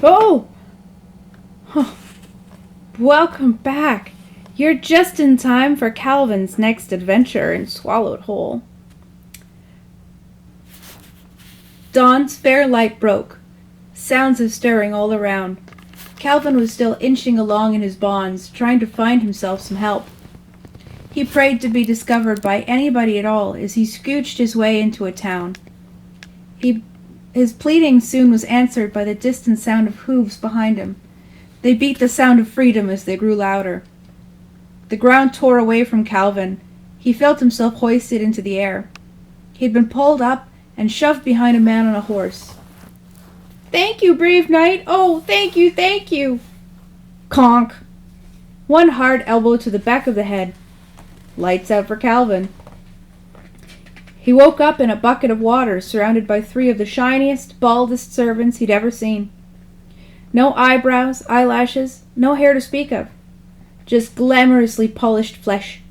Oh! Welcome back. You're just in time for Calvin's next adventure in Swallowed Whole. Dawn's fair light broke. Sounds of stirring all around. Calvin was still inching along in his bonds, trying to find himself some help. He prayed to be discovered by anybody at all as he scooched his way into a town. His pleading soon was answered by the distant sound of hooves behind him. They beat the sound of freedom as they grew louder. The ground tore away from Calvin. He felt himself hoisted into the air. He had been pulled up and shoved behind a man on a horse. "Thank you, brave knight! Oh, thank you, thank you!" Conk! One hard elbow to the back of the head. Lights out for Calvin. He woke up in a bucket of water, surrounded by 3 of the shiniest, baldest servants he'd ever seen. No eyebrows, eyelashes, no hair to speak of. Just glamorously polished flesh.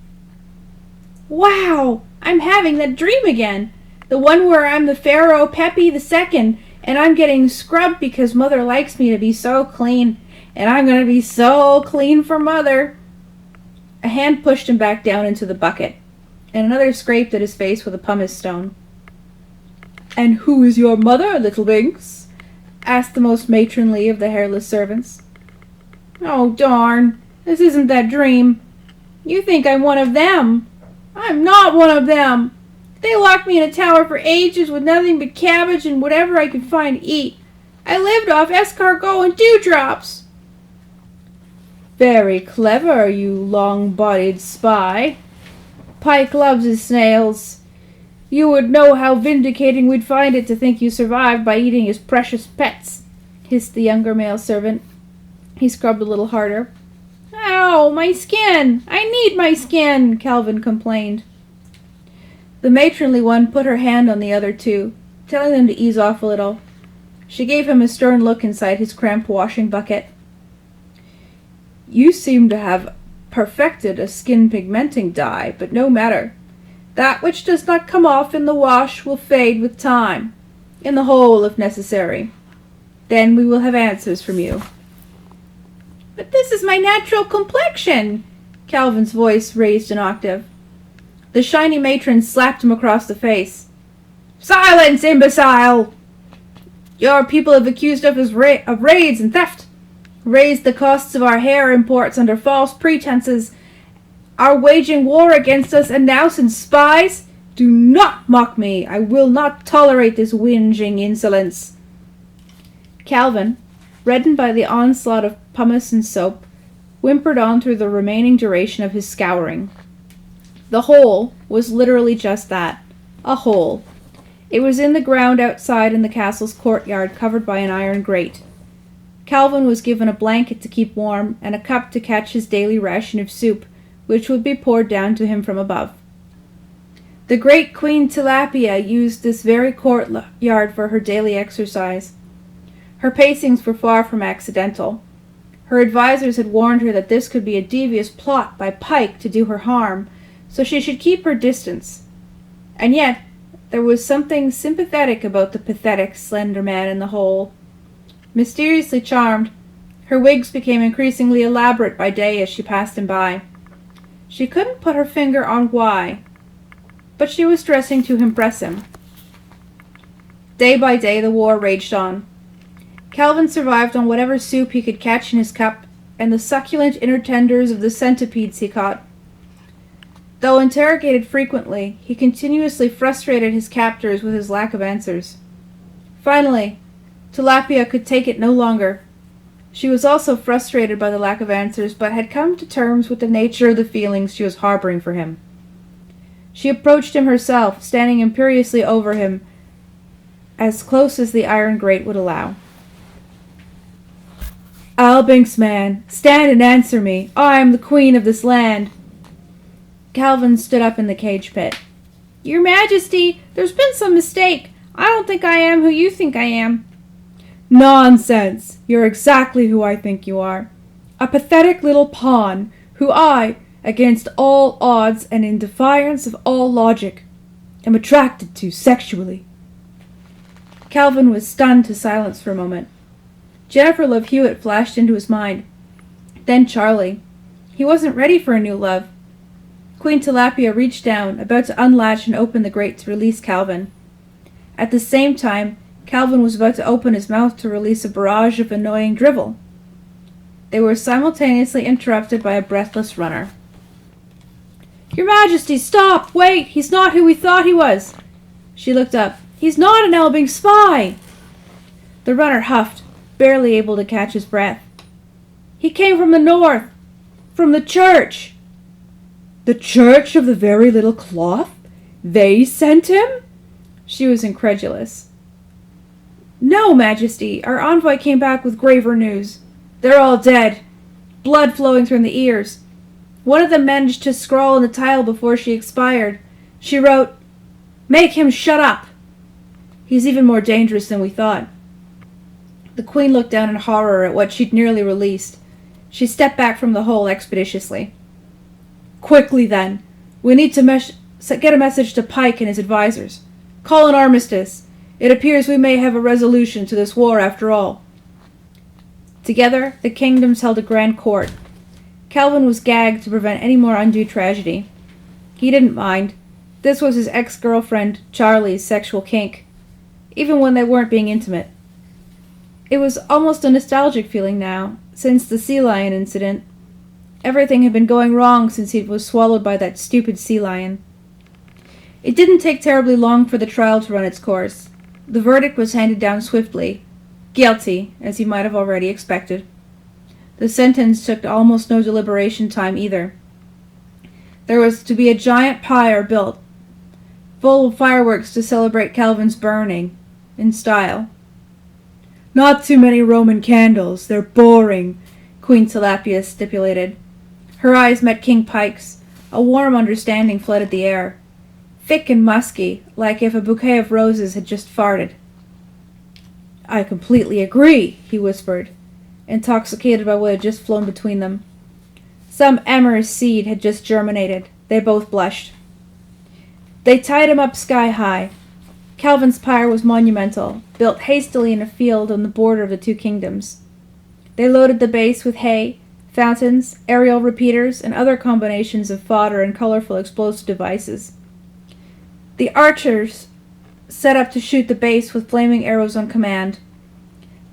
Wow! I'm having that dream again! The one where I'm the Pharaoh Pepi II, and I'm getting scrubbed because Mother likes me to be so clean, and I'm going to be so clean for Mother. A hand pushed him back down into the bucket, and another scraped at his face with a pumice stone. "And who is your mother, little Binks?" asked the most matronly of the hairless servants. "Oh, darn! This isn't that dream. You think I'm one of them. I'm not one of them. They locked me in a tower for ages with nothing but cabbage and whatever I could find to eat. I lived off escargot and dewdrops." "Very clever, you long-bodied spy. Pike loves his snails. You would know how vindicating we'd find it to think you survived by eating his precious pets," hissed the younger male servant. He scrubbed a little harder. "Ow, my skin! I need my skin!" Calvin complained. The matronly one put her hand on the other 2, telling them to ease off a little. She gave him a stern look inside his cramped washing bucket. "You seem to have perfected a skin pigmenting dye, but no matter. That which does not come off in the wash will fade with time, in the hole if necessary. Then we will have answers from you." "But this is my natural complexion!" Calvin's voice raised an octave. The shiny matron slapped him across the face. "Silence, imbecile! Your people have accused us of raids and theft, raised the costs of our hair imports under false pretenses, are waging war against us, and now send spies? Do not mock me! I will not tolerate this whinging insolence." Calvin, reddened by the onslaught of pumice and soap, whimpered on through the remaining duration of his scouring. The hole was literally just that, a hole. It was in the ground outside in the castle's courtyard, covered by an iron grate. Calvin was given a blanket to keep warm, and a cup to catch his daily ration of soup, which would be poured down to him from above. The great Queen Tilapia used this very courtyard for her daily exercise. Her pacings were far from accidental. Her advisers had warned her that this could be a devious plot by Pike to do her harm, so she should keep her distance. And yet, there was something sympathetic about the pathetic, slender man in the hole. Mysteriously charmed, her wigs became increasingly elaborate by day as she passed him by. She couldn't put her finger on why, but she was dressing to impress him. Day by day the war raged on. Calvin survived on whatever soup he could catch in his cup, and the succulent inner tenders of the centipedes he caught. Though interrogated frequently, he continuously frustrated his captors with his lack of answers. Finally, Tilapia could take it no longer. She was also frustrated by the lack of answers, but had come to terms with the nature of the feelings she was harboring for him. She approached him herself, standing imperiously over him, as close as the iron grate would allow. "Al Binks, man, stand and answer me. I am the queen of this land." Calvin stood up in the cage pit. "Your Majesty, there's been some mistake. I don't think I am who you think I am." "Nonsense! You're exactly who I think you are. A pathetic little pawn, who I, against all odds and in defiance of all logic, am attracted to sexually." Calvin was stunned to silence for a moment. Jennifer Love Hewitt flashed into his mind. Then Charlie. He wasn't ready for a new love. Queen Tilapia reached down, about to unlatch and open the grate to release Calvin. At the same time, Calvin was about to open his mouth to release a barrage of annoying drivel. They were simultaneously interrupted by a breathless runner. "Your Majesty, stop! Wait! He's not who we thought he was!" She looked up. "He's not an Elbing spy!" The runner huffed, barely able to catch his breath. "He came from the north! From the church!" "The Church of the Very Little Cloth? They sent him?" She was incredulous. "No, Majesty. Our envoy came back with graver news. They're all dead. Blood flowing from the ears. One of them managed to scrawl on the tile before she expired. She wrote, 'Make him shut up.' He's even more dangerous than we thought." The Queen looked down in horror at what she'd nearly released. She stepped back from the hole expeditiously. "Quickly, then. We need to get a message to Pike and his advisors. Call an armistice. It appears we may have a resolution to this war after all." Together, the kingdoms held a grand court. Calvin was gagged to prevent any more undue tragedy. He didn't mind. This was his ex-girlfriend, Charlie's, sexual kink, even when they weren't being intimate. It was almost a nostalgic feeling now, since the sea lion incident. Everything had been going wrong since he was swallowed by that stupid sea lion. It didn't take terribly long for the trial to run its course. The verdict was handed down swiftly. Guilty, as he might have already expected. The sentence took almost no deliberation time either. There was to be a giant pyre built, full of fireworks to celebrate Calvin's burning, in style. "Not too many Roman candles, they're boring," Queen Tilapia stipulated. Her eyes met King Pike's. A warm understanding flooded the air. Thick and musky, like if a bouquet of roses had just farted. "I completely agree," he whispered, intoxicated by what had just flown between them. Some amorous seed had just germinated. They both blushed. They tied him up sky-high. Calvin's pyre was monumental, built hastily in a field on the border of the two kingdoms. They loaded the base with hay, fountains, aerial repeaters, and other combinations of fodder and colorful explosive devices. The archers set up to shoot the base with flaming arrows on command.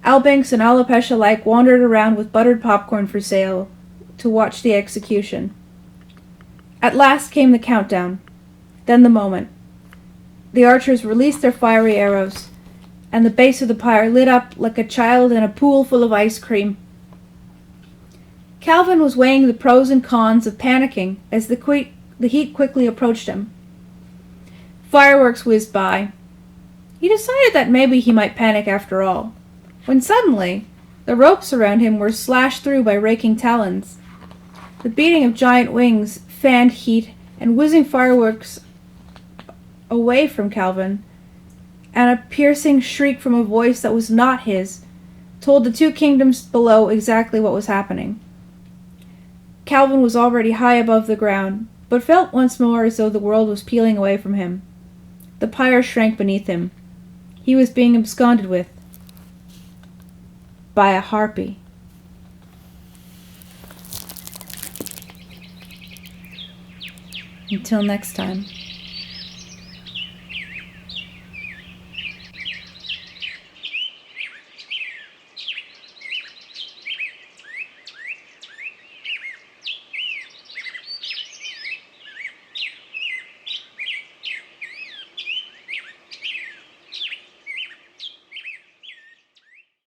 Albinks and alopecia alike wandered around with buttered popcorn for sale to watch the execution. At last came the countdown, then the moment. The archers released their fiery arrows, and the base of the pyre lit up like a child in a pool full of ice cream. Calvin was weighing the pros and cons of panicking as the heat quickly approached him. Fireworks whizzed by. He decided that maybe he might panic after all, when suddenly the ropes around him were slashed through by raking talons. The beating of giant wings fanned heat and whizzing fireworks away from Calvin, and a piercing shriek from a voice that was not his told the two kingdoms below exactly what was happening. Calvin was already high above the ground, but felt once more as though the world was peeling away from him. The pyre shrank beneath him. He was being absconded with by a harpy. Until next time.